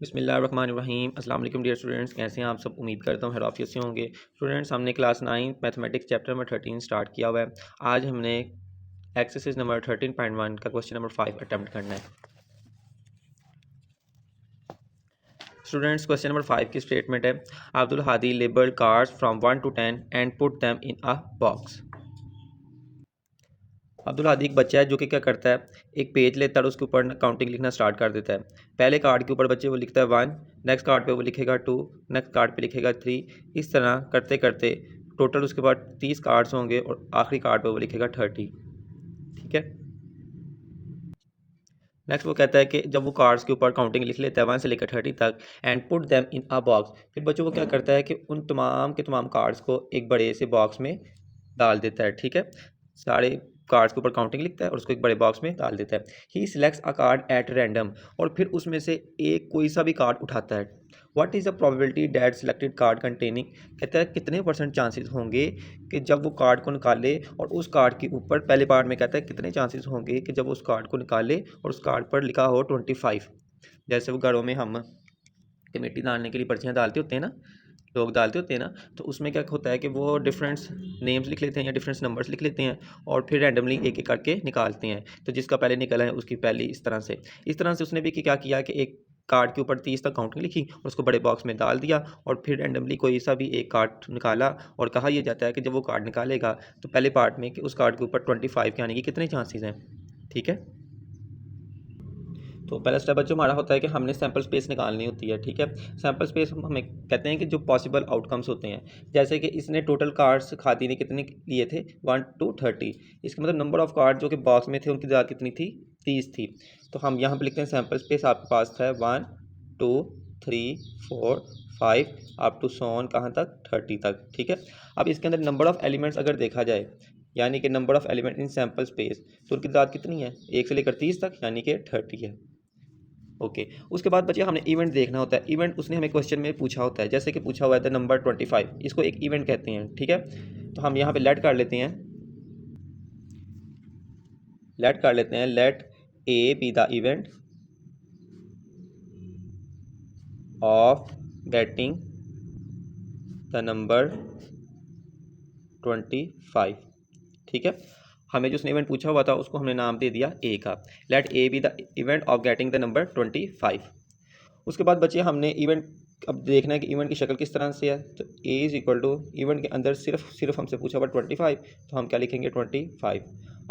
बिस्मिल्लाहिर्रहमानिर्रहीम। अस्सलाम वालेकुम डियर स्टूडेंट्स, कैसे हैं आप सब। उम्मीद करता हूँ खैरियत से होंगे। स्टूडेंट्स, हमने class 9 mathematics chapter number 13 start किया हुआ है। आज हमने एक्सरसाइज नंबर 13.1 का क्वेश्चन नंबर 5 अटैम्प्ट करना है। स्टूडेंट्स, क्वेश्चन नंबर 5 की स्टेटमेंट है, Abdul Hadi labelled cards from 1 to 10 and put them in a box. Abdul Hadi एक बच्चा है जो कि क्या करता है, एक पेज लेता है और उसके ऊपर काउंटिंग लिखना स्टार्ट कर देता है। पहले कार्ड के ऊपर बच्चे वो लिखता है 1, नेक्स्ट कार्ड पे वो लिखेगा 2, नेक्स्ट कार्ड पे लिखेगा 3। इस तरह करते करते टोटल उसके बाद 30 कार्ड्स होंगे और आखिरी कार्ड पे वो लिखेगा 30। ठीक है। नेक्स्ट वो कहता है कि जब वो कार्ड्स के ऊपर काउंटिंग लिख लेता है 1 से लेकर 30 तक and put them in a box, फिर बच्चों को क्या करता है कि उन तमाम के तमाम कार्ड्स को एक बड़े से बॉक्स में डाल देता है। ठीक है, सारे कार्ड्स के ऊपर काउंटिंग लिखता है और उसको एक बड़े बॉक्स में डाल देता है। He selects a card at random, और फिर उसमें से एक कोई सा भी कार्ड उठाता है। What is the probability that selected card containing, कहता है कितने परसेंट चांसेस होंगे कि जब वो कार्ड को निकाले और उस कार्ड के ऊपर, पहले पार्ट में कहता है कितने चांसेस होंगे कि जब उस कार्ड को निकाले और उस कार्ड पर लिखा हो 25। जैसे वो घरों में हम कमेटी डालने के लिए पर्चियाँ डालते होते हैं ना, लोग डालते होते हैं ना, तो उसमें क्या होता है कि वो डिफरेंट नेम्स लिख लेते हैं या डिफरेंट नंबर्स लिख लेते हैं और फिर रैंडमली एक एक करके निकालते हैं। तो जिसका पहले निकला है उसकी पहली इस तरह से उसने भी क्या किया कि एक कार्ड के ऊपर 30 तक काउंटिंग लिखी और उसको बड़े बॉक्स में डाल दिया और फिर रैंडमली कोई सा भी एक कार्ड निकाला। और कहा यह जाता है कि जब वो कार्ड निकालेगा तो पहले पार्ट में कि उस कार्ड के ऊपर 25 के आने की कितने चांसेस हैं। ठीक है, तो पहला स्टेप बच्चों हमारा होता है कि हमने सैम्पल स्पेस निकालनी होती है। ठीक है, सैम्पल स्पेस हमें कहते हैं कि जो पॉसिबल आउटकम्स होते हैं, जैसे कि इसने टोटल कार्ड्स खादी ने कितने लिए थे 1 to 30, इसका मतलब नंबर ऑफ कार्ड जो कि बॉक्स में थे उनकी तादाद कितनी थी, 30 थी। तो हम यहाँ पे लिखते हैं सैम्पल स्पेस आपके पास था 1 2 3 4 5 अप टू सोन कहाँ तक, 30 तक। ठीक है, अब इसके अंदर नंबर ऑफ एलिमेंट्स अगर देखा जाए, यानी कि number of element in sample space, तो उनकी तादाद कितनी है, 1 से लेकर 30 तक, यानी कि 30 है। ओके, उसके बाद बच्चे हमने इवेंट देखना होता है। इवेंट उसने हमें क्वेश्चन में पूछा होता है, जैसे कि पूछा हुआ है द नंबर 25, इसको एक इवेंट कहते हैं। ठीक है, तो हम यहाँ पे लेट कर लेते हैं, let A be the event of getting the number 25। ठीक है, हमें जो उसने इवेंट पूछा हुआ था उसको हमने नाम दे दिया ए का। Let A be the event of getting the number 25। उसके बाद बच्चे हमने इवेंट अब देखना है कि इवेंट की शक्ल किस तरह से है। तो A is equal to event के अंदर सिर्फ हमसे पूछा हुआ 25, तो हम क्या लिखेंगे 25।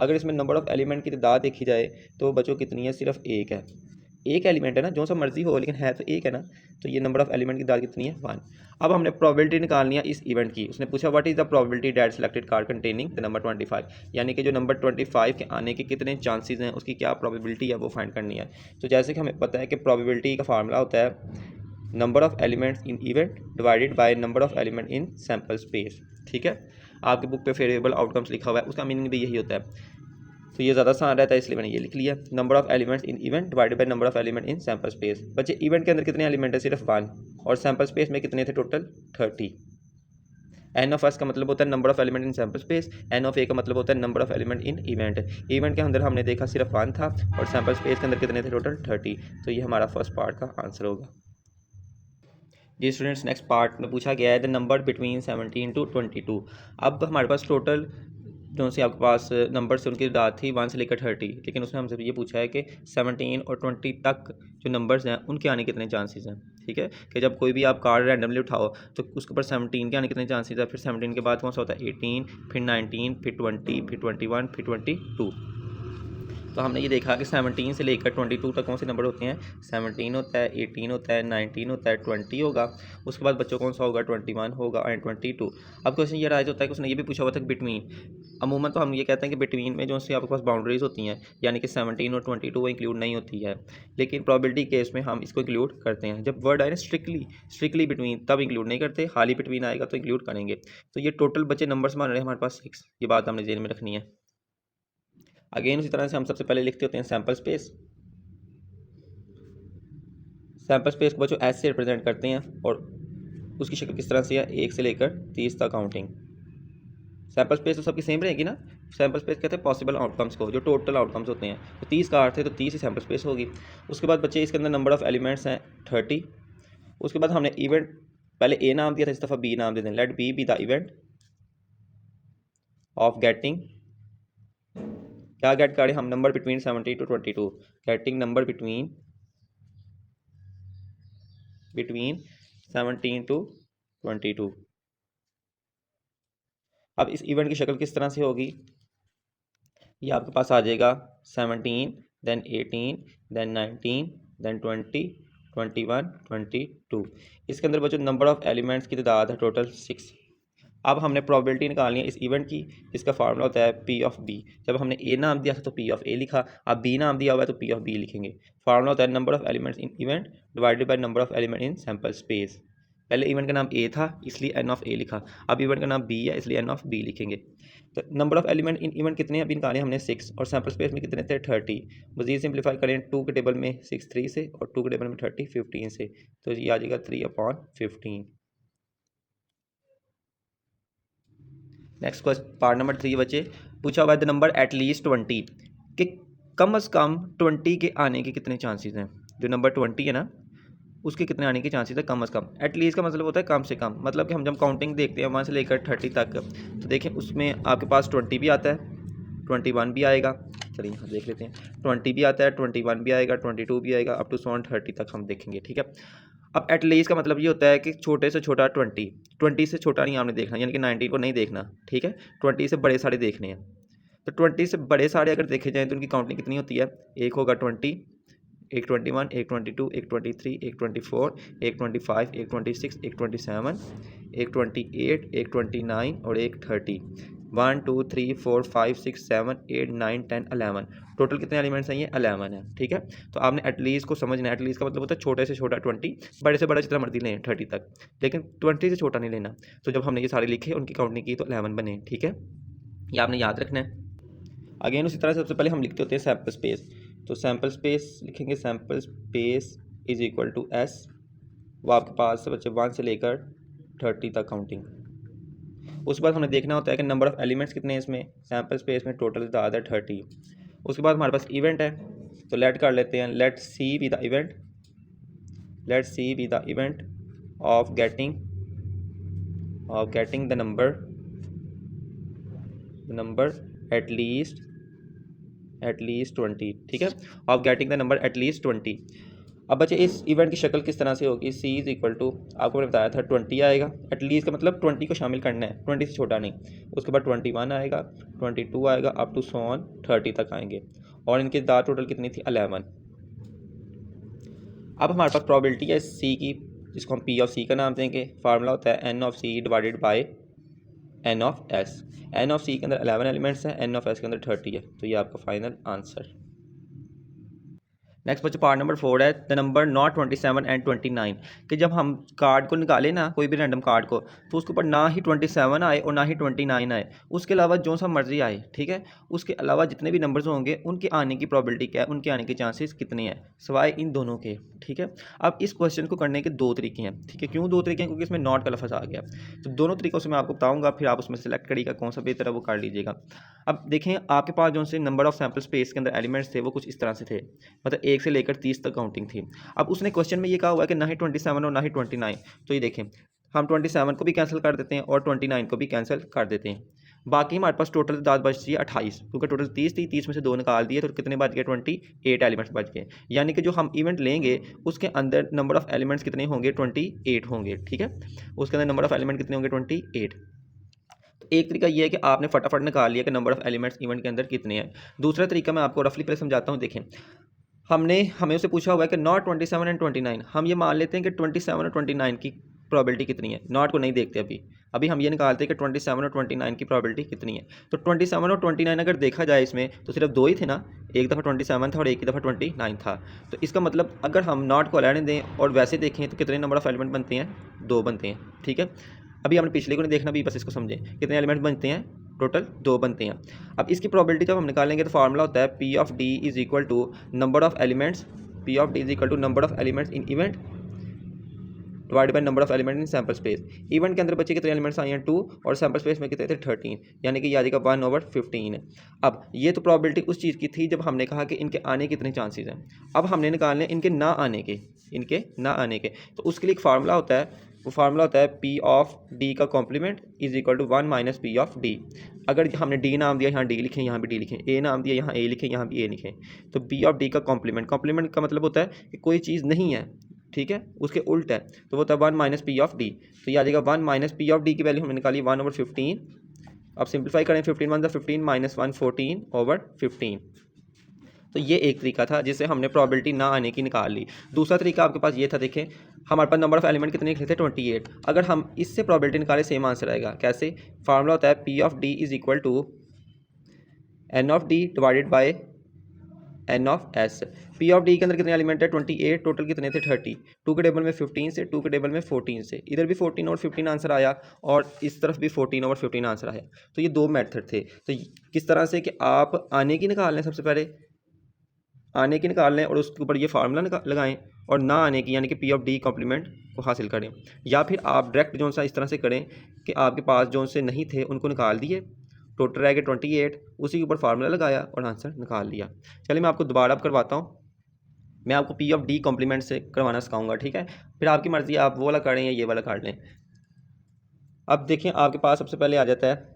अगर इसमें नंबर ऑफ एलिमेंट की तादाद देखी जाए तो बच्चों कितनी है, सिर्फ एक है। एक एलिमेंट है ना, जो सा मर्जी हो लेकिन है तो एक है ना, तो ये नंबर ऑफ एलिमेंट की तादाद कितनी है, 1। अब हमने प्रोबेबिलिटी निकालनी है इस इवेंट की। उसने पूछा what is the probability that selected card containing the number 25, यानी कि जो नंबर 25 के आने के कितने चांसेस हैं, उसकी क्या प्रोबेबिलिटी है वो फाइंड करनी है। तो जैसे कि हमें पता है कि प्रोबेबिलिटी का फार्मूला होता है number of elements in event divided by number of element in sample space. ठीक है, आपकी बुक पे फेवरेबल आउटकम्स लिखा हुआ है, उसका मीनिंग भी यही होता है। तो ये ज़्यादा आसान रहता है इसलिए मैंने ये लिख लिया, number of elements in event divided by number of element in sample space. बच्चे इवेंट के अंदर कितने एलिमेंट है, सिर्फ 1, और सैम्पल स्पेस में कितने थे, टोटल 30। एन ऑफ एस का मतलब होता है number of element in sample space, N of A का मतलब होता है number of element in event. Event के अंदर हमने देखा सिर्फ 1 था और सैम्पल स्पेस के अंदर कितने थे, टोटल 30। तो ये हमारा फर्स्ट पार्ट का आंसर होगा। जी स्टूडेंट्स, नेक्स्ट पार्ट में पूछा गया है द नंबर बिटवीन 17 to 22। अब हमारे पास टोटल जो से आपके पास नंबर से उनकी तादाद थी 1 से लेकर 30, लेकिन उसने हमसे ये पूछा है कि 17 और 20 तक जो नंबर्स हैं उनके आने कितने चांसेस हैं। ठीक है, कि जब कोई भी आप कार्ड रैंडमली उठाओ तो उसके ऊपर 17 के आने कितने चांसेस है, फिर 17 के बाद कौन सा होता है 18, फिर 19, फिर 20, फिर 21, फिर 22। तो हमने ये देखा कि 17 से लेकर 22 तक कौन से नंबर होते हैं, 17 होता है, 18 होता है, 19 होता है, 20 होगा। उसके बाद बच्चों कौन सा होगा, 21 होगा एंड 22। अब क्वेश्चन ये राइज होता है कि उसने ये भी पूछा हुआ था कि बिटवीन, अमूमन तो हम ये कहते हैं कि बिटवीन में जो से आपके पास बाउंड्रीज होती हैं, यानी कि 17 और 22 वो इंक्लूड नहीं होती है, लेकिन प्रोबेबिलिटी केस में हम इसको इंक्लूड करते हैं। जब वर्ड आए ना स्ट्रिक्टली बिटवीन, तब इंक्लूड नहीं करते, हाल ही बिटवीन आएगा तो इंक्लूड करेंगे। तो ये टोटल बच्चे नंबर्स मान रहे हैं हमारे पास 6, ये बात हमने जेल में रखनी है। अगेन उसी तरह से हम सबसे पहले लिखते होते हैं सैम्पल स्पेस। सैम्पल स्पेस को बच्चों एस से रिप्रेजेंट करते हैं और उसकी शक्ल किस तरह से है, 1 से लेकर 30 तक काउंटिंग। सैम्पल स्पेस तो सबकी सेम रहेगी ना। सैम्पल स्पेस कहते हैं पॉसिबल आउटकम्स को, जो टोटल आउटकम्स होते हैं। तो 30 का अर्थ है तो 30 ही सैम्पल स्पेस होगी। उसके बाद बच्चे इसके अंदर नंबर ऑफ एलिमेंट्स हैं 30। उसके बाद हमने इवेंट पहले ए नाम दिया था, इस दफ़ा बी नाम दे दें। Let B the event of getting, क्या गेट करें हम, number between 70 to 22, getting number between 17 to 22। अब इस इवेंट की शक्ल किस तरह से होगी, ये आपके पास आ जाएगा 17, देन 18, देन 19, देन 20, 21, 22। इसके अंदर बच्चों नंबर ऑफ एलिमेंट्स की तादाद है टोटल 6। अब हमने प्रोबेबिलिटी निकालनी है इस इवेंट की, जिसका फार्मूला होता है पी ऑफ बी। जब हमने ए नाम दिया था तो पी ऑफ ए लिखा, अब बी नाम दिया हुआ है तो पी ऑफ बी लिखेंगे। फार्मूला होता है number of elements in event divided by number of element in sample space. पहले इवेंट का नाम ए था इसलिए एन ऑफ ए लिखा, अब इवेंट का नाम बी है इसलिए एन ऑफ बी लिखेंगे। तो number of element in event कितने अभी निकाले हमने 6, और सैम्पल स्पेस में कितने थे 30। मजीद सिंप्लीफाई करें 2 के टेबल में 6 3 से और 2 के टेबल में 30 15 से, तो ये आ जाएगा 3/15। नेक्स्ट क्वेश्चन पार्ट नंबर 3 बच्चे, पूछा हुआ है द नंबर एट लीस्ट 20, कि कम अज़ कम 20 के आने के कितने चांसेस हैं। जो नंबर 20 है ना उसके कितने आने के चांसेस है कम अज़ कम। एट लीस्ट का मतलब होता है कम से कम, मतलब कि हम जब काउंटिंग देखते हैं 1 से लेकर 30 तक, तो देखें उसमें आपके पास 20 भी आता है, 21 भी आएगा, चलिए हम देख लेते हैं, 20 भी आता है, 21 भी आएगा, 22 भी आएगा, अप टू 30 तक हम देखेंगे, ठीक है। अब एट लीस्ट का मतलब ये होता है कि छोटे से छोटा 20 से छोटा नहीं आपने देखना, यानी कि 19 को नहीं देखना, ठीक है, 20 से बड़े सारे देखने हैं। तो 20 से बड़े सारे अगर देखे जाएँ तो उनकी काउंटिंग कितनी होती है, एक होगा 20, एक 21, एक 22, एक 23, एक 24, एक 25, एक 26, एक 27, एक 28, एक 29 और एक 30। 1 2 3 4 5 6 7 8 9 10 11, टोटल कितने एलिमेंट्स हैं, ये 11 है, ठीक है। तो आपने एटलीस्ट को समझना है, एटलीस्ट का मतलब होता है छोटे से छोटा 20, बड़े से बड़ा जितना मर्जी लें 30 तक, लेकिन 20 से छोटा नहीं लेना। तो जब हमने ये सारे लिखे उनकी काउंटिंग की तो 11 बने, ठीक है, ये आपने याद रखना है। अगेन उसी तरह से सबसे पहले हम लिखते होते हैं सैम्पल स्पेस, तो सैम्पल स्पेस लिखेंगे, sample space is equal to S, वो आपके पास बच्चे 1 से लेकर 30 तक काउंटिंग। उसके बाद हमें देखना होता है कि नंबर ऑफ एलिमेंट्स कितने हैं इसमें, सैम्पल स्पेस में टोटल तादाद है 30। उसके बाद हमारे पास इवेंट है, तो लेट कर लेते हैं, let C be the event, let C be the event of getting the number at least 20, ठीक है, of getting the number at least 20। अब बच्चे इस इवेंट की शक्ल किस तरह से होगी, सी इज इक्वल टू, आपको मैंने बताया था 20 आएगा, एट लीस्ट का मतलब 20 को शामिल करना है, 20 से छोटा नहीं। उसके बाद 21 आएगा, 22 आएगा, अप टू 30 तक आएंगे, और इनकी दाद टोटल कितनी थी 11। अब हमारे पास प्रोबेबिलिटी है सी की, जिसको हम पी ऑफ सी का नाम देंगे। फार्मूला होता है N of C divided by N of S. N of C के अंदर 11 एलिमेंट्स हैं, एन ऑफ एस के अंदर 30 है, तो ये आपका फाइनल आंसर। नेक्स्ट बच्चे पार्ट नंबर 4 है द नंबर नॉट 27 एंड 29, कि जब हम कार्ड को निकालें ना, कोई भी रैंडम कार्ड को, तो उसके ऊपर ना ही 27 आए और ना ही 29 आए, उसके अलावा जो सा मर्जी आए, ठीक है, उसके अलावा जितने भी नंबर्स होंगे उनके आने की प्रोबेबिलिटी क्या है, उनके आने के चांसेस कितने हैं, सिवाय इन दोनों के, ठीक है। अब इस क्वेश्चन को करने के 2 तरीके हैं, ठीक है। क्यों 2 तरीके हैं, क्योंकि इसमें नॉट का लफ्ज़ आ गया, तो दोनों तरीक़ों से मैं आपको बताऊँगा, फिर आप उसमें सेलेक्ट करिएगा कौन सा बेहतर है वो कर लीजिएगा। अब देखें आपके पास जो से नंबर ऑफ सैम्पल स्पेस के अंदर एलिमेंट्स थे वो कुछ इस तरह से थे, मतलब 1 से लेकर 30 तक काउंटिंग थी। अब उसने क्वेश्चन में ये कहा हुआ है कि ना ही 27 और ना ही 29, तो ये देखें हम 27 को भी कैंसिल कर देते हैं और 29 को भी कैंसिल कर देते हैं। बाकी हमारे पास टोटल दाद बचती है 28, क्योंकि टोटल 30 थी, 30 में से 2 निकाल दिए तो कितने बच गए, 28 एलिमेंट्स बच गए। यानी कि जो हम इवेंट लेंगे उसके अंदर नंबर ऑफ एलिमेंट्स कितने होंगे, 28 होंगे, ठीक है। उसके अंदर नंबर ऑफ एलिमेंट कितने होंगे, 28। एक तरीका ये है कि आपने फटाफट निकाल लिया कि नंबर ऑफ एलिमेंट्स इवेंट के अंदर कितने हैं। दूसरा तरीका मैं आपको रफली पहले समझाता हूँ। देखें हमें उससे पूछा हुआ है कि नॉट 27 एंड 29, हम ये मान लेते हैं कि 27 और 29 की प्रोबेबिलिटी कितनी है, नॉट को नहीं देखते अभी हम ये निकालते हैं कि 27 और 29 की प्रोबेबिलिटी कितनी है। तो 27 और 29 अगर देखा जाए इसमें तो सिर्फ 2 ही थे ना, एक दफ़ा 27 था और एक ही दफ़ा 29 था। तो इसका मतलब अगर हम नॉट को रहने दें और वैसे देखें तो कितने नंबर ऑफ एलिमेंट बनते हैं, 2 बनते हैं, ठीक है। अभी हमने पिछले को नहीं देखना, भी बस इसको समझें कितने एलिमेंट बनते हैं, टोटल 2 बनते हैं। अब इसकी प्रोबेबिलिटी जब हम निकालेंगे तो फार्मूला होता है P of D is equal to number of elements, P of D is equal to number of elements in event divide by number of element in sample space. Event के अंदर बच्चे कितने एलिमेंट्स आए हैं 2 और sample space में कितने थे 13, यानी कि ये आ जाएगा 1/15। अब ये तो प्रॉबिलिटी उस चीज़ की थी जब हमने कहा कि इनके आने के कितने चांसेस हैं। अब हमने निकालने इनके ना आने के, इनके ना आने के। तो उसके लिए एक फार्मूला होता है, वो फार्मूला होता है पी ऑफ डी का complement is equal to 1 minus P of D. अगर हमने डी नाम दिया यहाँ डी लिखें, यहाँ भी डी लिखें, ए नाम दिया यहाँ ए लिखें, यहाँ भी ए लिखें, तो पी ऑफ डी का कॉम्प्लीमेंट, कॉम्प्लीमेंट का मतलब होता है कि कोई चीज़ नहीं है, ठीक है, उसके उल्ट है, तो वो होता है 1 माइनस पी ऑफ डी। तो ये आ जाएगा 1 माइनस पी ऑफ डी की वैल्यू हमने निकाली 1/15। अब सिंप्लीफाई करें, 15 1 15 माइनस 1 14/15। तो ये एक तरीका था जिससे हमने प्रोबेबिलिटी ना आने की निकाल ली। दूसरा तरीका आपके पास ये था, देखें हमारे पास नंबर ऑफ एलिमेंट कितने लिखे थे 28। अगर हम इससे प्रोबेबिलिटी निकाले सेम आंसर आएगा। कैसे? फार्मूला होता है P of D is equal to N of D divided by N of S. P of D के अंदर कितने एलिमेंट है 28, टोटल कितने थे 30। 2 के टेबल में 15 से, 2 के टेबल में 14 से, इधर भी 14 और 15 आंसर आया और इस तरफ भी 14 और 15 आंसर आया। तो ये दो मेथड थे। तो किस तरह से कि आप आने की निकाल लें, सबसे पहले आने की निकाल लें और उसके ऊपर ये फार्मूला लगाएं और ना आने की यानी कि पी ऑफ डी कॉम्प्लीमेंट को हासिल करें, या फिर आप डायरेक्ट जो सा इस तरह से करें कि आपके पास जो से नहीं थे उनको निकाल दिए, टोटल रह गए 28, उसी के ऊपर फार्मूला लगाया और आंसर निकाल लिया। चलिए मैं आपको दोबारा करवाता हूँ, मैं आपको पी ऑफ डी कॉम्प्लीमेंट से करवाना सिखाऊंगा, ठीक है, फिर आपकी मर्ज़ी आप वो वाला काटें या ये वाला काट लें। अब देखें आपके पास सबसे पहले आ जाता है,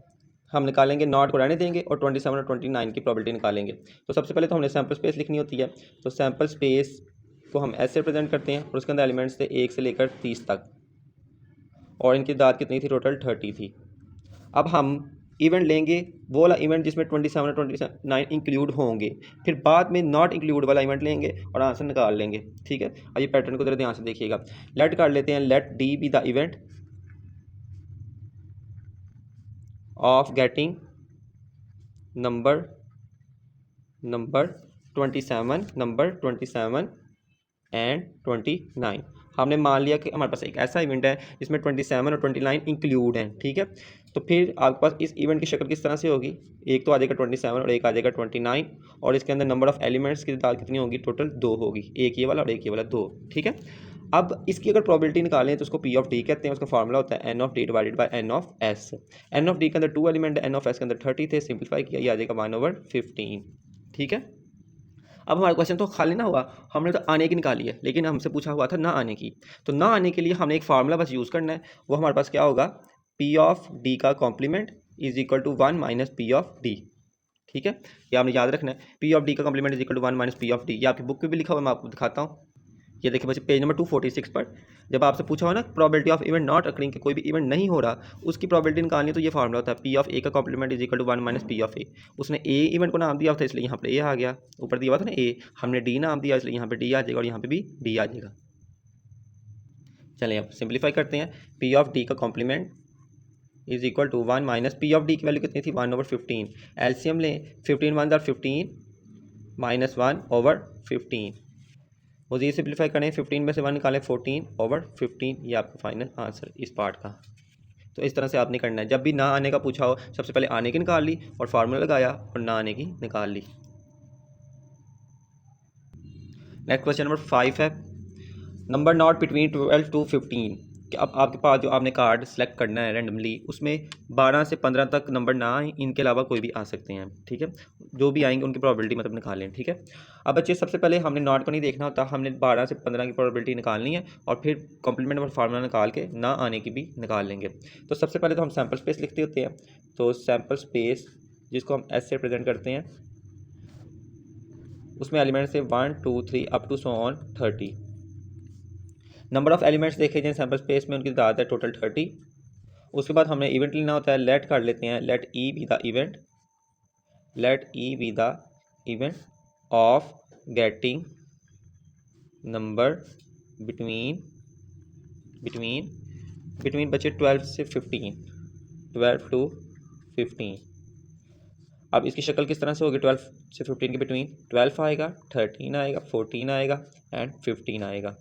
हम निकालेंगे नॉट को रहने देंगे और 27 और 29 की प्रोबेबिलिटी निकालेंगे। तो सबसे पहले तो हमने सैम्पल स्पेस लिखनी होती है, तो सैम्पल स्पेस को हम ऐसे रिप्रेजेंट करते हैं और उसके अंदर एलिमेंट्स थे 1 से लेकर 30 तक और इनकी दाद कितनी थी, टोटल 30 थी। अब हम इवेंट लेंगे, वो वाला इवेंट जिसमें 27 और 29 इंक्लूड होंगे, फिर बाद में नॉट इंक्लूड वाला इवेंट लेंगे और आंसर निकाल लेंगे, ठीक है। अब ये पैटर्न को जरा ध्यान से देखिएगा। लेट कर लेते हैं, let D be the event of getting number 27 and 29। हमने मान लिया कि हमारे पास एक ऐसा इवेंट है जिसमें 27 और 29 इंक्लूड हैं, ठीक है। तो फिर आपके पास इस इवेंट की शक्ल किस तरह से होगी, एक तो आ जाएगा 27 और एक आ जाएगा 29 और इसके अंदर नंबर ऑफ एलिमेंट्स की तादाद कितनी होगी, टोटल 2 होगी, एक ये वाला और एक ये वाला 2, ठीक है। अब इसकी अगर प्रोबेबिलिटी निकालें तो उसको पी ऑफ डी कहते हैं, उसका फार्मूला होता है N of D divided by N of S. N of D के अंदर 2 एलिमेंट है, एन ऑफ एस के अंदर 30 थे, सिंप्लीफाई किया, ये आ जाएगा 1/15, ठीक है। अब हमारा क्वेश्चन तो खाली ना हुआ, हमने तो आने की निकाली है, लेकिन हमसे पूछा हुआ था ना आने की। तो ना आने के लिए हमने एक फार्मूला बस यूज़ करना है, वो हमारे पास क्या होगा, पी ऑफ डी का complement is equal to 1 minus P of D, ठीक है। ये आपने याद रखना है, पी ऑफ डी का complement is equal to 1 minus P of D. ये आपकी बुक पे भी लिखा हुआ है, मैं आपको दिखाता हूँ। ये देखिए बच्चे पेज नंबर 246 पर जब आपसे पूछा हो ना probability of event not occurring, कि कोई भी इवेंट नहीं हो रहा, उसकी प्रोबेबिलिटी निकालनी, तो ये फार्मूला होता है पी ऑफ ए का complement is equal to 1 minus P of A. उसने ए इवेंट को नाम दिया था इसलिए यहाँ पर ए आ गया, ऊपर दिया हुआ था ना ए, हमने डी नाम दिया इसलिए यहाँ पे डी आ जाएगा और यहाँ पे भी डी आ जाएगा। चलिए अब सिंप्लीफाई करते हैं, पी ऑफ डी का complement is equal to 1 minus P of D की वैल्यू कितनी थी 1/15। एलसीएम लें, 15 1 15 माइनस 1/15, मुझे सिंप्लीफाई करें, 15 में से 1 निकालें 14/15, ये आपका फाइनल आंसर इस पार्ट का। तो इस तरह से आपने करना है, जब भी ना आने का पूछा हो सबसे पहले आने की निकाल ली और फार्मूला लगाया और ना आने की निकाल ली। नेक्स्ट क्वेश्चन नंबर 5 है, नंबर नॉट बिटवीन 12 to 15। कि अब आपके पास जो आपने कार्ड सेलेक्ट करना है रैंडमली, उसमें 12 से 15 तक नंबर ना आए, इनके अलावा कोई भी आ सकते हैं, ठीक है। जो भी आएंगे उनकी प्रोबेबिलिटी मतलब निकालें, ठीक है। अब बच्चे सबसे पहले हमने नॉट को नहीं देखना होता, हमने 12 से 15 की प्रोबेबिलिटी निकालनी है और फिर कॉम्प्लीमेंट और फार्मूला निकाल के ना आने की भी निकाल लेंगे। तो सबसे पहले तो हम सैम्पल स्पेस लिखते होते हैं, तो सैम्पल स्पेस जिसको हम एस से रिप्रेजेंट करते हैं, उसमें एलिमेंट्स से 1 2 3 up to so on 30। Number of elements देखे जाए सैम्पल स्पेस में, उनकी तादाद है टोटल 30। उसके बाद हमें इवेंट लेना होता है, लेट कर लेते हैं, let E be the event, let E be the event of getting number between बच्चे 12 से 15, 12 to 15। अब इसकी शक्ल किस तरह से होगी, 12 से 15 के बिटवीन 12 आएगा, 13 आएगा, 14 आएगा एंड 15 आएगा।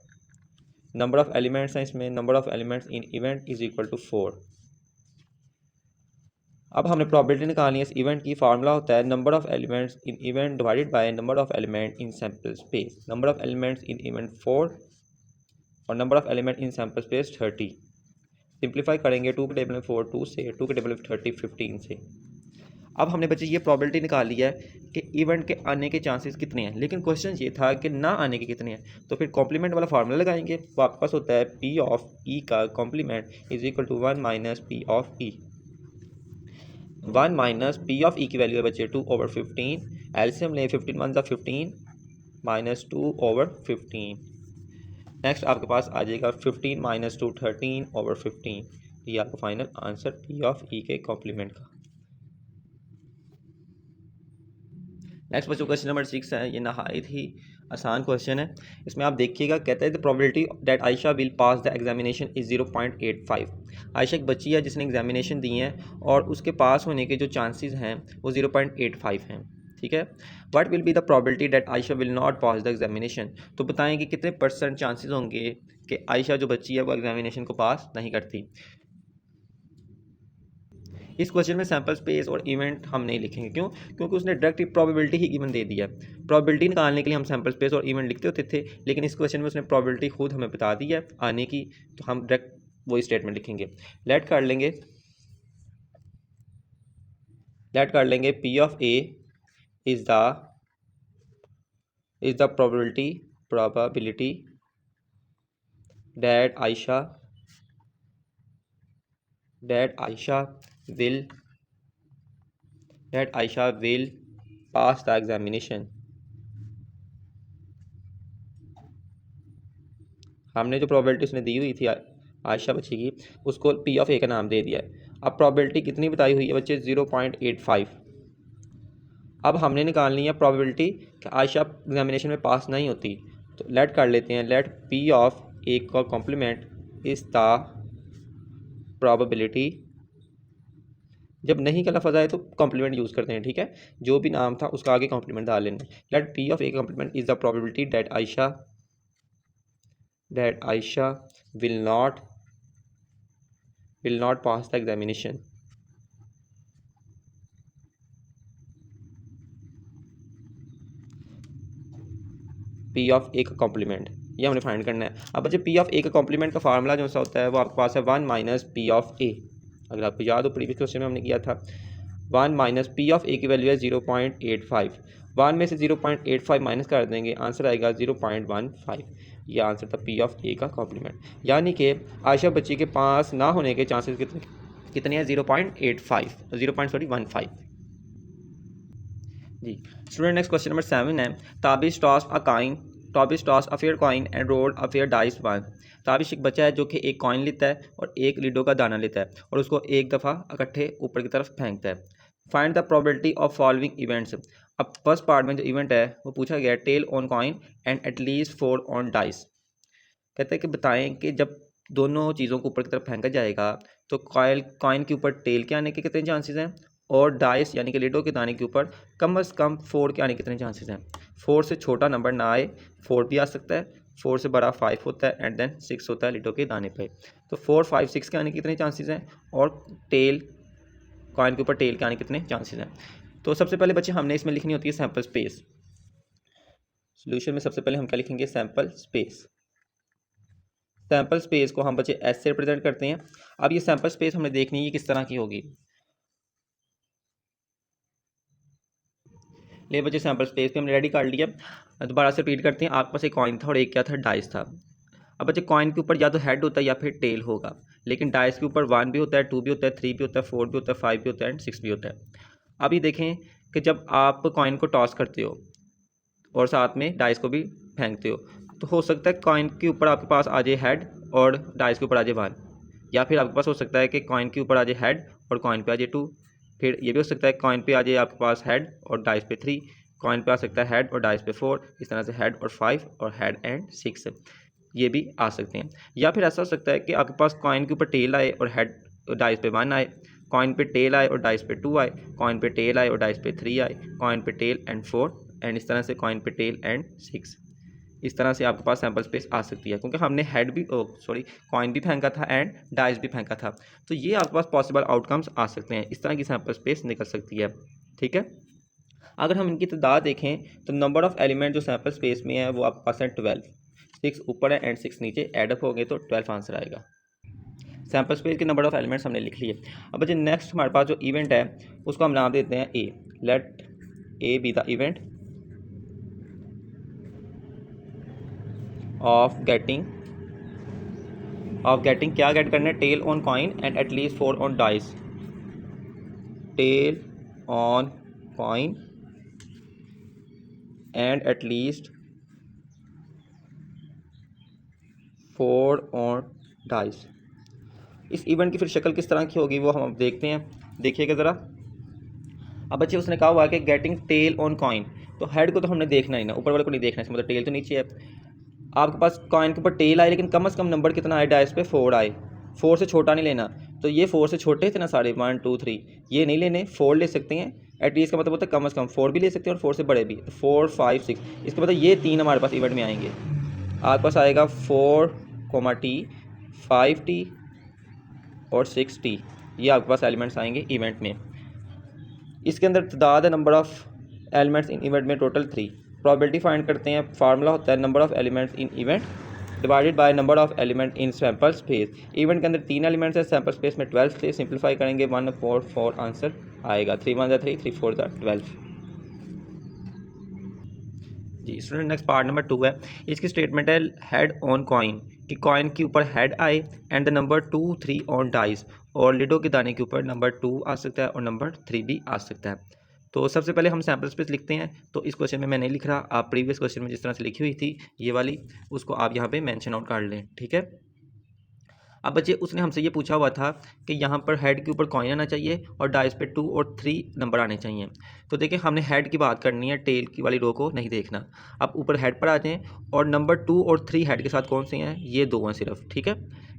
नंबर ऑफ एलिमेंट्स हैं इसमें, number of elements in event is equal to 4। अब हमने प्रोबेबिलिटी निकालनी है इस इवेंट की, फार्मूला होता है number of elements in event divided by number of element in sample space. Number of elements in event 4 और number of element in sample space 30। Simplify करेंगे 2 के टेबल में 4 2 से, 2 के टेबल में 30 15 से। अब हमने बच्चे ये प्रॉबिलिटी निकाली है कि इवेंट के आने के चांसेस कितने हैं, लेकिन क्वेश्चन ये था कि ना आने के कितने हैं। तो फिर कॉम्प्लीमेंट वाला फार्मूला लगाएंगे, तो आपके पास होता है पी ऑफ ई का complement is equal to 1 minus P of E. 1 minus P of E की वैल्यू है बच्चे 2/15, एलसीएम लें 15 1 15 माइनस 2/15। नेक्स्ट आपके पास आ जाएगा 15 माइनस 2 13/15। ये आपका फाइनल आंसर पी ऑफ ई के कॉम्प्लीमेंट का। नेक्स्ट बच्चों क्वेश्चन नंबर 6 है, ये नहायत ही आसान क्वेश्चन है। इसमें आप देखिएगा, कहता है the probability that Ayesha will pass the examination is 0.85। Ayesha एक बच्ची है जिसने एग्जामिनेशन दी है और उसके पास होने के जो चांसेस हैं वो 0.85 हैं। ठीक है, what will be the probability that Ayesha will not pass the examination. तो बताएं कि कितने % चांसेस होंगे कि आयशा जो बच्ची है वो एग्जामिनेशन को पास नहीं करती। इस क्वेश्चन में सैम्पल स्पेस और इवेंट हम नहीं लिखेंगे, क्यों? क्योंकि उसने डायरेक्ट प्रोबेबिलिटी ही गिवन दे दिया है। प्रोबेबिलिटी निकालने के लिए हम सैम्पल स्पेस और इवेंट लिखते होते थे, लेकिन इस क्वेश्चन में उसने प्रोबेबिलिटी खुद हमें बता दी है आने की, तो हम डायरेक्ट वही स्टेटमेंट लिखेंगे। लेट कर लेंगे P of A is the probability that Ayesha will pass the examination. हमने जो प्रोबेबिलिटी उसने दी हुई थी आयशा बच्ची की, उसको पी ऑफ ए का नाम दे दिया है। अब प्रोबेबिलिटी कितनी बताई हुई है बच्चे? 0.85। अब हमने निकालनी है प्रोबेबिलिटी कि आयशा एग्जामिनेशन में पास नहीं होती। तो लेट कर लेते हैं, लेट पी ऑफ ए का कॉम्प्लीमेंट इज द प्रोबेबिलिटी। जब नहीं का लफ्ज़ आए तो कॉम्प्लीमेंट यूज़ करते हैं, ठीक है, जो भी नाम था उसका आगे कॉम्प्लीमेंट डाल लेना। लेट पी ऑफ ए का complement is the probability that Ayesha will not pass the examination। P of A का कॉम्प्लीमेंट ये हमने फाइंड करना है। अब बच्चे पी ऑफ ए का कॉम्प्लीमेंट का फार्मूला जो सा होता है वो आपके पास है 1 माइनस पी ऑफ ए। अगर आपको याद हो प्रीवियस क्वेश्चन में हमने किया था 1 माइनस पी ऑफ ए की वैल्यू है 0.85। 1 में से 0.85 माइनस कर देंगे, आंसर आएगा 0.15। ये आंसर था पी ऑफ ए का कॉम्प्लीमेंट। यानी कि आयशा बच्ची के पास ना होने के चांसेस कितने हैं? 0.15 जी। स्टूडेंट नेक्स्ट क्वेश्चन नंबर 7 है, Tabish toss a fair coin and rolled a fair dice one. Tabish एक बच्चा है जो कि एक कॉइन लेता है और एक लीडो का दाना लेता है और उसको एक दफ़ा इकट्ठे ऊपर की तरफ फेंकता है। Find the probability of following events. अब फर्स्ट पार्ट में जो इवेंट है वो पूछा गया है tail on coin and at least 4 on dice. कहते हैं कि बताएं कि जब दोनों चीज़ों को ऊपर की तरफ फेंका जाएगा तो कॉइन के ऊपर टेल के आने के कितने चांसेस हैं और डाइस यानी कि लीडो के दाने के ऊपर कम से कम 4 के आने के कितने चांसेस हैं। 4 से छोटा नंबर ना आए, 4 भी आ सकता है, 4 से बड़ा 5 होता है एंड देन 6 होता है लीडो के दाने पे। तो 4 5 6 के आने के कितने चांसेस हैं और कॉइन के ऊपर टेल के आने के कितने चांसेस हैं। तो सबसे पहले बच्चे हमने इसमें लिखनी होती है सैम्पल स्पेस। सोल्यूशन में सबसे पहले हम क्या लिखेंगे? Sample space. सैम्पल स्पेस को हम बच्चे एस से रिप्रेजेंट करते हैं। अब ये सैम्पल स्पेस हमने देखनी है किस तरह की होगी। ले बच्चे सैम्पल स्पेस पे हमने रेडी कर लिया। दोबारा से रिपीट करते हैं, आपके पास एक कॉइन था और एक क्या था? डाइस था। अब बच्चे कॉइन के ऊपर या तो हेड होता है या फिर टेल होगा, लेकिन डाइस के ऊपर 1 भी होता है, 2 भी होता है, 3 भी होता है, 4 भी होता है, 5 भी होता है एंड 6 भी होता है। अब ये देखें कि जब आप कॉइन को टॉस करते हो और साथ में डाइस को भी फेंकते हो तो हो सकता है कॉइन के ऊपर आपके पास आ जाए हेड और डाइस के ऊपर आ जाए 1, या फिर आपके पास हो सकता है कि कॉइन के ऊपर आ जाए हेड और कॉइन पे आ जाए 2। फिर ये भी हो सकता है कॉइन पे आ जाए आपके पास हेड और डाइस पे 3, कॉइन पे आ सकता है हेड और डाइस पे 4, इस तरह से हेड और 5 और हेड एंड 6 ये भी आ सकते हैं। या फिर ऐसा हो सकता है कि आपके पास कॉइन के ऊपर टेल आए और हेड डाइस पे 1 आए, कॉइन पे टेल आए और डाइस पे 2 आए, कॉइन पे टेल आए और डाइस पे 3 आए, कॉइन पे टेल एंड 4 एंड इस तरह से कॉइन पे टेल एंड 6। इस तरह से आपके पास सैम्पल स्पेस आ सकती है, क्योंकि हमने कॉइन भी फेंका था एंड डाइस भी फेंका था। तो ये आपके पास पॉसिबल आउटकम्स आ सकते हैं, इस तरह की सैम्पल स्पेस निकल सकती है। ठीक है, अगर हम इनकी तादाद देखें तो नंबर ऑफ एलिमेंट जो सैम्पल स्पेस में है वो आपके पास है 12। 6 ऊपर है एंड 6 नीचे, एडअप हो गए तो 12 आंसर आएगा। सैम्पल स्पेस के नंबर ऑफ एलिमेंट्स हमने लिख लिए। अब बच्चे नेक्स्ट हमारे पास जो इवेंट है उसको हम नाम देते हैं A. Let A be the event of getting क्या गेट करना है, tail on coin and at least 4 on dice. Tail on coin and at least 4 on dice. इस इवेंट की फिर शक्ल किस तरह की होगी वो हम अब देखते हैं, देखिएगा ज़रा। अब बच्चे उसने कहा हुआ है कि गेटिंग टेल ऑन कॉइन, तो हेड को तो हमने देखना ही ना, ऊपर वाले को नहीं देखना, इसका मतलब टेल तो नीचे है। आपके पास कॉइन के ऊपर टेल आए लेकिन कम से कम नंबर कितना आए डाइस पे, 4 आए। 4 से छोटा नहीं लेना, तो ये 4 से छोटे थे ना सारे, 1 2 3, ये नहीं लेने, 4 ले सकते हैं। एटलीस्ट का मतलब होता है कम से कम 4 भी ले सकते हैं और 4 से बड़े भी, 4 5 6। इसका मतलब ये 3 हमारे पास इवेंट में आएंगे। आपके पास आएगा 4 T 5 T और 6 T, ये आपके पास एलिमेंट्स आएंगे इवेंट में। इसके अंदर तादाद है number of elements in event में टोटल 3। प्रोबेबिलिटी फाइंड करते हैं, फार्मूला होता है number of elements in event divided by number of element in sample space. Event के अंदर 3 एलिमेंट्स है, सैम्पल स्पेस में 12 थे, सिंप्लीफाई करेंगे 1/4 आंसर आएगा। 3 1 3, 3 4 12 जी। स्टूडेंट नेक्स्ट पार्ट नंबर 2 है। इसकी स्टेटमेंट है हेड ऑन कॉइन, कि कॉइन के ऊपर हेड आए and the number 2 3 on dice, और लिडो के दाने के ऊपर नंबर 2 आ सकता है और नंबर 3 भी आ सकता है। तो सबसे पहले हम सैम्पल स्पेस लिखते हैं। तो इस क्वेश्चन में मैं नहीं लिख रहा, आप प्रीवियस क्वेश्चन में जिस तरह से लिखी हुई थी ये वाली, उसको आप यहाँ पे मेंशन आउट कर लें, ठीक है। अब बच्चे उसने हमसे ये पूछा हुआ था कि यहाँ पर हेड के ऊपर कॉइन आना चाहिए और डाइस पे 2 और 3 नंबर आने चाहिए। तो देखिए हमने हेड की बात करनी है, टेल की वाली रो को नहीं देखना। अब ऊपर हेड पर आ जाएँ और नंबर 2 और 3 हेड के साथ कौन से हैं, ये 2 हैं सिर्फ, ठीक है,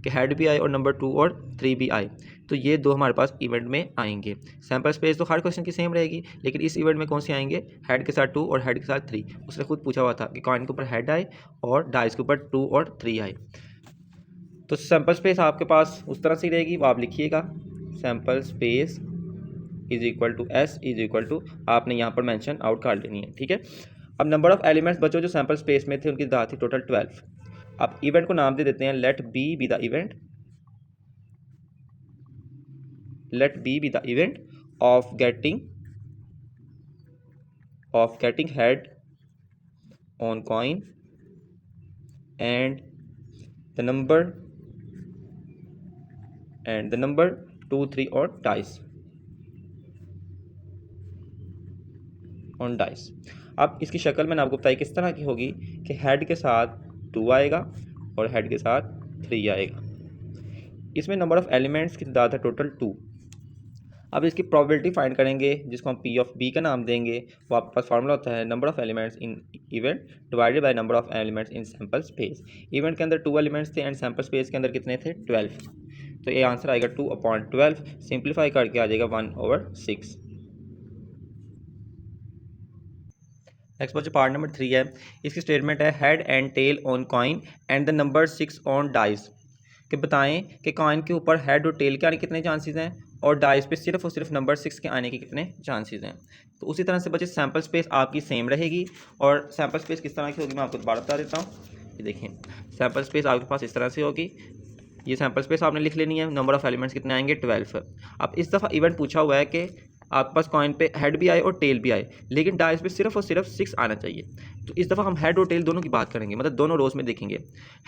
कि हेड भी आए और नंबर 2 और 3 भी आए, तो ये 2 हमारे पास इवेंट में आएंगे। सैम्पल स्पेस तो हर क्वेश्चन की सेम रहेगी, लेकिन इस इवेंट में कौन से आएंगे, हेड के साथ 2 और हेड के साथ 3। उसने खुद पूछा हुआ था कि कॉइन के ऊपर हेड आए और डाइस के ऊपर 2 और 3 आए। तो सैम्पल स्पेस आपके पास उस तरह से रहेगी, वो आप लिखिएगा, sample space is equal to S is equal to, आपने यहाँ पर मेंशन आउट कर लेनी है, ठीक है। अब नंबर ऑफ एलिमेंट्स बच्चों जो सैम्पल स्पेस में थे उनकी तादाद थी टोटल 12। अब इवेंट को नाम दे देते हैं let B be the event, let B be the event of getting head on coin and the number 2 3 और डाइस ऑन डाइस। अब इसकी शक्ल मैंने आपको बताई किस तरह की होगी, कि हेड के साथ 2 आएगा और हेड के साथ 3 आएगा। इसमें नंबर ऑफ एलिमेंट्स की तादाद है टोटल 2। अब इसकी प्रोबेबिलिटी फाइंड करेंगे, जिसको हम पी ऑफ बी का नाम देंगे। वो आपके पास फार्मूला होता है number of elements in event divided by number of elements in sample space. Event के अंदर 2 एलिमेंट्स थे एंड सैम्पल स्पेस के अंदर कितने थे, 12। तो ये आंसर आएगा 2/12, सिंप्लीफाई करके आ जाएगा 1/6। नेक्स्ट बच्चे पार्ट नंबर 3 है। इसकी स्टेटमेंट है head and tail on coin and the number 6 on dice, कि बताएं कि कॉइन के ऊपर हेड और टेल के आने के कितने चांसेस हैं और डाइस पे सिर्फ और सिर्फ नंबर 6 के आने के कितने चांसेस हैं। तो उसी तरह से बच्चे सैम्पल स्पेस आपकी सेम रहेगी, और सैम्पल स्पेस किस तरह की होगी मैं आपको दोबारा बता देता हूँ। ये देखें, सैम्पल स्पेस आपके पास इस तरह से होगी, ये सैम्पल स्पेस आपने लिख लेनी है, नंबर ऑफ एलिमेंट्स कितने आएंगे 12। अब इस दफ़ा इवेंट पूछा हुआ है कि आपके पास कॉइन पे हेड भी आए और टेल भी आए, लेकिन डाइस पे सिर्फ और सिर्फ 6 आना चाहिए। तो इस दफ़ा हम हेड और टेल दोनों की बात करेंगे, मतलब दोनों रोज़ में देखेंगे,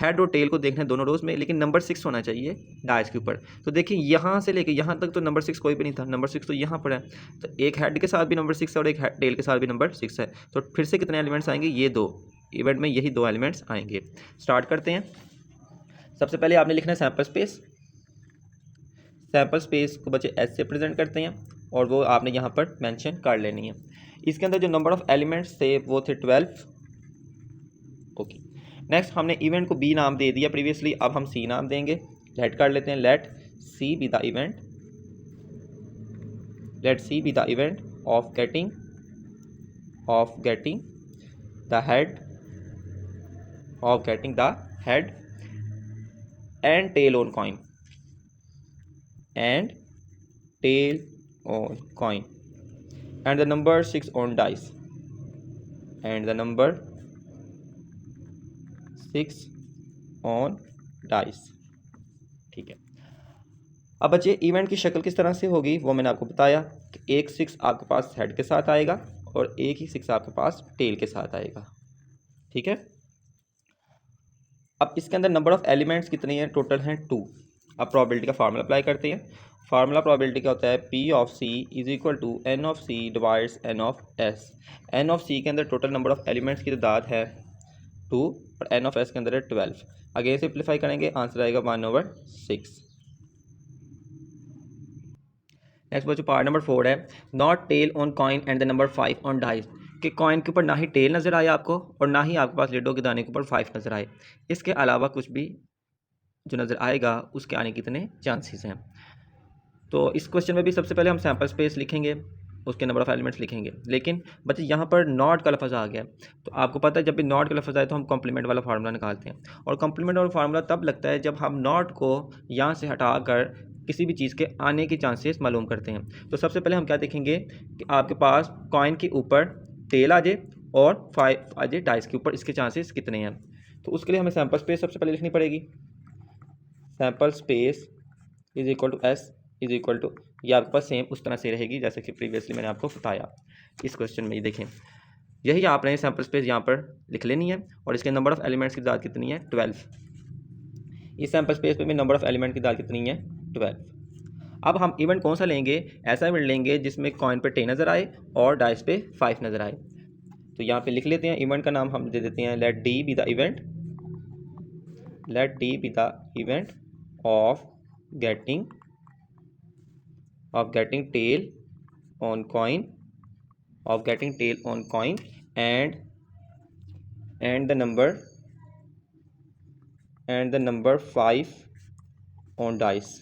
हेड और टेल को देखना है दोनों रोज़ में, लेकिन नंबर 6 होना चाहिए डाइस के ऊपर। तो देखिए यहाँ से लेके यहाँ तक तो नंबर 6 कोई भी नहीं था, नंबर 6 तो यहाँ पर है। तो एक हेड के साथ भी नंबर 6 है और एक टेल के साथ भी नंबर 6 है। तो फिर से कितने एलिमेंट्स आएंगे, ये 2, इवेंट में यही 2 एलिमेंट्स आएंगे। स्टार्ट करते हैं। सबसे पहले आपने लिखना है सैम्पल स्पेस। सैम्पल स्पेस को बच्चे एस से प्रेजेंट करते हैं और वो आपने यहाँ पर मेंशन कर लेनी है। इसके अंदर जो नंबर ऑफ एलिमेंट्स थे वो थे 12। ओके, नेक्स्ट हमने इवेंट को बी नाम दे दिया प्रीवियसली, अब हम सी नाम देंगे। लेट कर लेते हैं, let C be the event of getting the head and tail on coin and the number 6 on dice 6 on dice. ठीक है, अब बच्चे इवेंट की शक्ल किस तरह से होगी वो मैंने आपको बताया कि एक 6 आपके पास हेड के साथ आएगा और एक ही 6 आपके पास टेल के साथ आएगा। ठीक है, अब इसके अंदर नंबर ऑफ एलिमेंट्स कितने हैं? टोटल हैं 2। अब प्रोबेबिलिटी का फार्मूला अप्लाई करते हैं। फार्मूला प्रोबेबिलिटी का होता है P of C is equal to N of C divides N of S। N of C के अंदर टोटल नंबर ऑफ एलिमेंट्स की तादाद है 2 और N ऑफ S के अंदर है 12। अगेन सिंप्लीफाई करेंगे, आंसर आएगा 1/6। नेक्स्ट बच्चों पार्ट नंबर 4 है not tail on coin and the number 5 on dice. कि कॉइन के ऊपर ना ही टेल नज़र आए आपको और ना ही आपके पास लिडो के दाने के ऊपर 5 नज़र आए। इसके अलावा कुछ भी जो नज़र आएगा उसके आने के कितने चांसेस हैं। तो इस क्वेश्चन में भी सबसे पहले हम सैम्पल स्पेस लिखेंगे, उसके नंबर ऑफ एलिमेंट्स लिखेंगे। लेकिन बच्चे यहाँ पर नॉट का लफ्ज़ आ गया, तो आपको पता है जब भी नॉट का लफ्ज़ आए तो हम कॉम्प्लीमेंट वाला फार्मूला निकालते हैं। और कॉम्प्लीमेंट वाला फार्मूला तब लगता है जब हम नॉट को यहाँ से हटाकर किसी भी चीज़ के आने के चांसेस मालूम करते हैं। तो सबसे पहले हम क्या देखेंगे कि आपके पास कॉइन के ऊपर टेल आ जाए और 5 आ जाए डाइस के ऊपर, इसके चांसेस कितने हैं। तो उसके लिए हमें सैम्पल स्पेस सबसे पहले लिखनी पड़ेगी। Sample space is equal to S is equal to, ये आपके पास सेम उस तरह से रहेगी जैसे कि प्रीवियसली मैंने आपको बताया। इस क्वेश्चन में ये देखें, यही आपने सैम्पल स्पेस यहाँ पर लिख लेनी है और इसके नंबर ऑफ एलिमेंट्स की तादाद कितनी है 12। इस सैम्पल स्पेस में भी नंबर ऑफ एलिमेंट की तादाद कितनी है 12। अब हम इवेंट कौन सा लेंगे? ऐसा इवेंट लेंगे जिसमें कॉइन पे 10 नज़र आए और डाइस पे 5 नज़र आए। तो यहाँ पे लिख लेते हैं, इवेंट का नाम हम दे देते हैं let D be the event, let D be the event of getting tail on coin, of getting tail on coin and the number 5 on dice।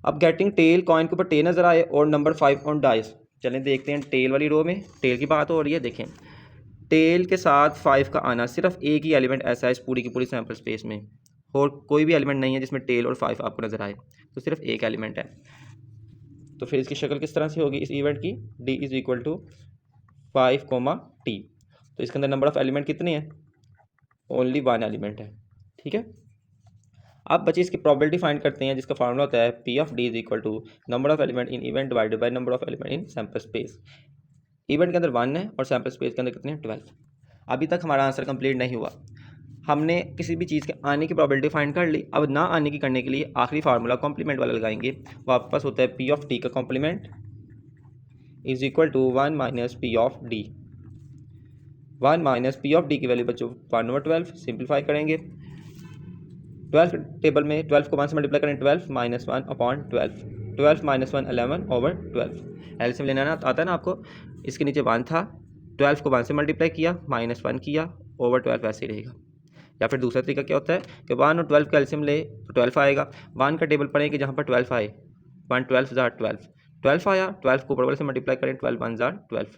अब गेटिंग टेल कॉइन के ऊपर टेल नज़र आए और नंबर 5 ऑन डाइस। चलें देखते हैं, tell वाली रो में टेल की बात हो रही है। देखें टेल के साथ 5 का आना, सिर्फ एक ही एलिमेंट ऐसा है इस पूरी की पूरी सैम्पल स्पेस में, और कोई भी एलिमेंट नहीं है जिसमें टेल और 5 आपको नज़र आए, तो सिर्फ एक एलिमेंट है। तो फिर इसकी शक्ल किस तरह से होगी इस इवेंट की? D is equal to 5, T। तो इसके अंदर नंबर ऑफ एलिमेंट कितने हैं? ओनली 1 एलिमेंट है। ठीक है, अब बच्चे इसकी प्रोबेबिलिटी फाइंड करते हैं जिसका फार्मूला होता है P of D is equal to number of element in event divided by number of element in sample space. Event के अंदर 1 है और सैम्पल स्पेस के अंदर कितने हैं 12। अभी तक हमारा आंसर कंप्लीट नहीं हुआ, हमने किसी भी चीज़ के आने की प्रोबेबिलिटी फाइंड कर ली। अब ना आने की करने के लिए आखिरी फार्मूला कॉम्प्लीमेंट वाला लगाएंगे। वो आपके पास होता है P ऑफ T का complement is equal to 1 minus P of D। 1 minus P of D की वैल्यू बच्चों 1/12। सिंप्लीफाई करेंगे, 12 टेबल में 12 को 1 से मल्टीप्लाई करें, 12 माइनस 1/12, 12 माइनस 1 11/12। एलसीएम लेना आता है ना आपको, इसके नीचे 1 था, 12 को 1 से मल्टीप्लाई किया, माइनस 1 किया, ओवर 12 वैसे ही रहेगा। या फिर दूसरा तरीका क्या होता है कि 1 और 12 का एलसीएम ले तो 12 आएगा। 1 का टेबल पढ़ें कि जहाँ पर 12 आए, 1 12 जार 12, 12 आया, 12 को ऊपर वाले से मल्टीप्लाई करें, 12 1 जार 12।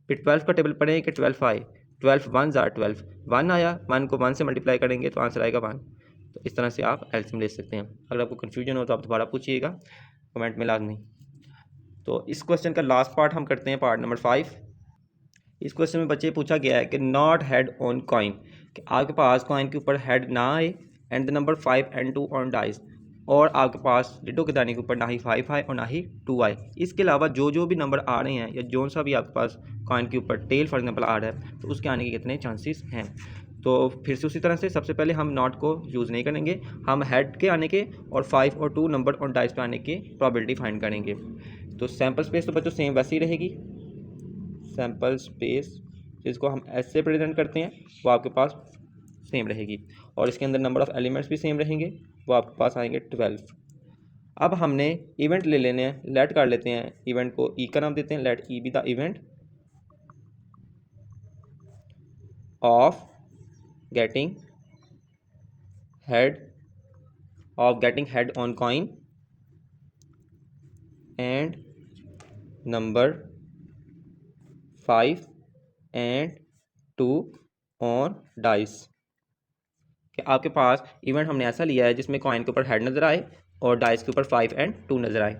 फिर 12 का टेबल पढ़ें कि 12 आए, 12 1 जार 12, 1 आया, 1 को 1 से मल्टीप्लाई करेंगे तो आंसर आएगा 1। तो इस तरह से आप एलसीएम ले सकते हैं। अगर आपको कन्फ्यूजन हो तो आप दोबारा पूछिएगा कमेंट में लाजमी। तो इस क्वेश्चन का लास्ट पार्ट हम करते हैं, पार्ट नंबर 5। इस क्वेश्चन में बच्चे पूछा गया है कि नॉट हेड ऑन कॉइन, कि आपके पास कॉइन के ऊपर हेड ना आए and the number 5 and 2 on dice, और आपके पास लिडो के दाने के ऊपर ना ही 5 आए और ना ही 2 आए। इसके अलावा जो भी नंबर आ रहे हैं या जो सा भी आपके पास कॉइन के ऊपर टेल फॉर एग्जाम्पल आ रहा है तो उसके आने के कितने चांसेस हैं। तो फिर से उसी तरह से सबसे पहले हम नॉट को यूज़ नहीं करेंगे, हम हेड के आने के और 5 और 2 नंबर ऑन डाइस पे आने की प्रोबेबिलिटी फाइंड करेंगे। तो सैम्पल स्पेस तो बच्चों सेम वैसी ही रहेगी। सैम्पल स्पेस जिसको हम ऐसे प्रेजेंट करते हैं वो आपके पास सेम रहेगी, और इसके अंदर नंबर ऑफ एलिमेंट्स भी सेम रहेंगे, वो आपके पास आएंगे 12। अब हमने इवेंट ले लेने हैं, लेट कर लेते हैं, इवेंट को ई का नाम देते हैं, let E be the event of getting head on coin and number 5 and 2 on dice. कि आपके पास इवेंट हमने ऐसा लिया है जिसमें कॉइन के ऊपर हेड नज़र आए और डाइस के ऊपर 5 and 2 नज़र आए।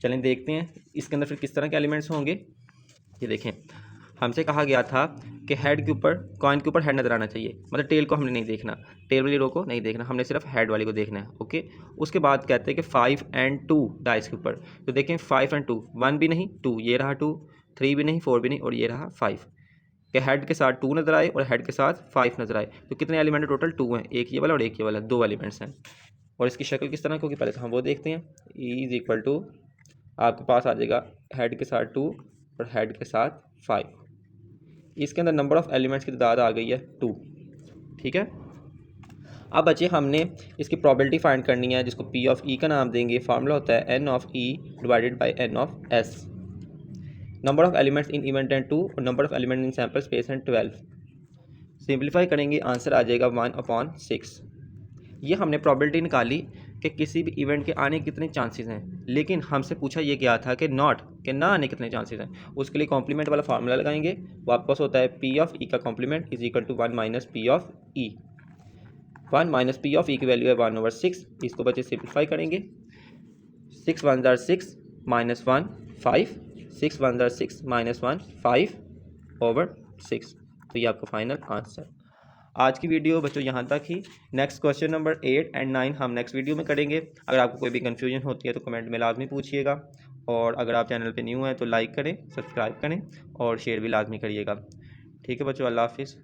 चलें देखते हैं इसके अंदर फिर किस तरह के एलिमेंट्स होंगे। ये देखें, हमसे कहा गया था कि हेड के ऊपर, कॉइन के ऊपर हेड नज़र आना चाहिए, मतलब टेल को हमने नहीं देखना, टेल वाली रो को नहीं देखना, हमने सिर्फ हेड वाली को देखना है। ओके, उसके बाद कहते हैं कि 5 और 2 डाइस के ऊपर, तो देखें 5 और 2, 1 भी नहीं 2, ये रहा 2, 3 भी नहीं 4 भी नहीं, और ये रहा 5, कि हेड के साथ 2 नज़र आए और हेड के साथ 5 नज़र आए। तो कितने एलिमेंट है टोटल? 2 हैं, एक ये वाला और एक ये वाला, 2 एलिमेंट्स हैं। और इसकी शक्ल किस तरह की होगी पहले तो हम वो देखते हैं। ई इज़ इक्वल टू, आपके पास आ जाएगा हेड के साथ 2 और हेड के साथ 5। इसके अंदर नंबर ऑफ़ एलिमेंट्स की तादाद आ गई है 2। ठीक है, अब बच्चे हमने इसकी प्रोबेबिलिटी फाइंड करनी है, जिसको पी ऑफ ई का नाम देंगे। फार्मूला होता है N of E divided by N of S. Number of elements in event and 2 और number of element in sample space and 12। Simplify करेंगे, आंसर आ जाएगा 1/6। ये हमने प्रोबेबिलिटी निकाली कि किसी भी इवेंट के आने के कितने चांसेस हैं, लेकिन हमसे पूछा ये गया था कि नॉट, कि ना आने कितने चांसेस हैं। उसके लिए कॉम्प्लीमेंट वाला फार्मूला लगाएंगे, वापस होता है पी ऑफ ई का complement is equal to 1 minus P of E. 1 minus P of E की वैल्यू है 1/6। इसको बच्चे सिंप्लीफाई करेंगे, 6 1 जार 6 माइनस 1 5, 6 1 जार 6 माइनस 1 5/6। तो ये आपका फाइनल आंसर। आज की वीडियो बच्चों यहाँ तक ही। नेक्स्ट क्वेश्चन नंबर 8 और 9 हम नेक्स्ट वीडियो में करेंगे। अगर आपको कोई भी कन्फ्यूजन होती है तो कमेंट में लाजमी पूछिएगा, और अगर आप चैनल पे न्यू हैं तो लाइक करें, सब्सक्राइब करें और शेयर भी लाजमी करिएगा। ठीक है बच्चों, अल्लाह हाफिज़।